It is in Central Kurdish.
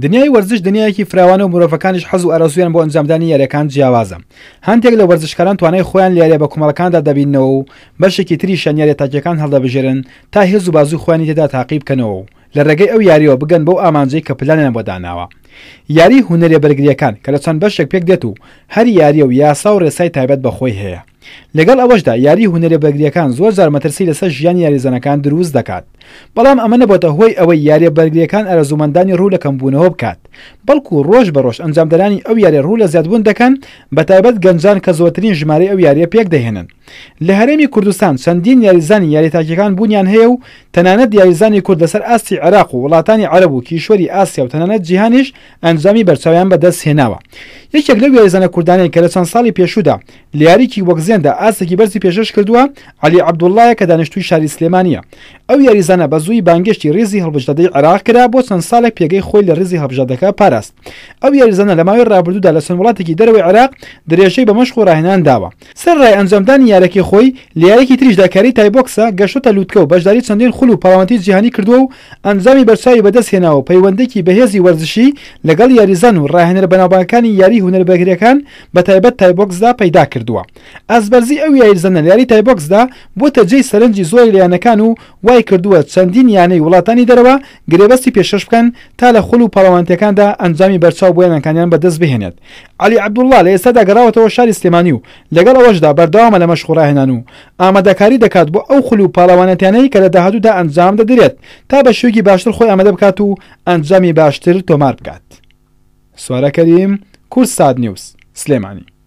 دنیای ورزش دنیایەکی فراوانە و مرۆڤەکانیش حەز و ئارەزویان بۆ ئەنجامدانی یاریەکان جیاوازە. هەندێک لە وەرزشکاران توانای خۆیان لە یاریە بە کۆمەڵەکاندا دەبینەوە و بەشێکی تریشیان یاریەتاکیەکان هەڵدەبژێرن تا هێز و بازوی خۆیانی تێدا تاقی بکەنەوە و لە ڕێگەی ئەو یاریەوە بگەن بەو ئامانجەی کە پلانیان بۆ داناوە. یاری هونەرە بەرگریەکان کە لە چەند بەشێک پێک دێت و هەر یاریە و یاسا و ڕێسای تایبەت بەخۆی هەیە. لەگەڵ ئەوەشدا یاری هونەرە بەرگریەکان زۆر جار مەترسی لەسەر ژیانی یاریزانەکان دروست دەکات، بەڵام ئەمە نەبووە هۆی ئەوەی یاریە بەرگریەکان ئارەزومەندانی ڕوو لە کەمبوونەوە بکات، بەڵکو ڕۆژ بە ڕۆژ ئەنجامدەرانی ئەو یاریە ڕوو لە زیادبوون دەکەن، بە تایبەت گەنجان کە زۆرترین ژمارەی ئەو یاریە پێک دەهێنن. لە هەرێمی کوردستان چەندین یاریزانی یاریتاکیەکان بوونیان هەیە و تەنانەت یاریزانی کورد لەسەر ئاستی عێراق و وڵاتانی عەرەب و کیشوەری ئاسیا و تەنانەت جیهانیش ئەنجامی بەرچاویان بەدەست هێناوە. یەکێک لەو یاریزانە کوردانەی کە لە چەند ساڵی پێشوودا لە یاریکی وەک زێندا ئاستێکی بەرزی پێشەش کردووە عەلی عەبدوڵڵایە کە دانیشتووی شاری سلێمانیە. ئەو یاریزانە بە زووی بانگشتی ڕێزی هەڵبژاردەی عێراق کرا بۆ چەند ساڵێک پێگەی خۆی لە ڕێزی هەڵبژاردەکە پاراست. ئەو یاریزانە لە ماوەی ڕابردوودا لە چەند وڵاتێکی دەرەوەی عێراق درێژەی بە مەشق و ڕاهێنان داوە. سەرڕای ئەنجامدانی یاریەکەی خۆی لە یاریەکی تریشدا کاری تایبۆکسە گەشتە لووتکە و بەشداری چەندین خول و پاڵەوانتی جیهانی کردووە و ئەنجامی بەرچاوی بەدەست هێناوە پەیوەندێکی بەهێزی وەرزشی لەگەڵ یاریزان و ڕاهێنەر بەناوبانگەکانی یاری هونەربەرگریەکان بە تایبەت تایبۆکسدا پەیدا کردووە. ئەزبەرزی ئەو یاریزانە لە یاری تایبۆکسدا بۆتە جێی سەرنجی زۆری لە یانەکان و وای کردووە چەندین یانەی وڵاتانی دەرەوە گرێبەستی پێشەش بکەن تا لە خول و پاڵەوانتیەکاندا ئەنجامی بەرچاو بۆ یانەکانیان بەدەست بهێنێت. عەلی عەبدوڵڵا لە ئێستادا گەڕاوەتەوە شاری سلێمانی و لەگەڵ ئەوەشدا بەردەوامە لە مەشق و ڕاهێنان و ئامادەکاری دەکات بۆ ئەو خول و پاڵەوانەتیانەی کە لە داهاتوودا ئەنجام دەدرێت تا بە شێوەیەکی باشتر خۆی ئامادە بکات و ئەنجامی باشتر تۆمار بکات. سوارە کەریم، کورسات نیوز، سلێمانی.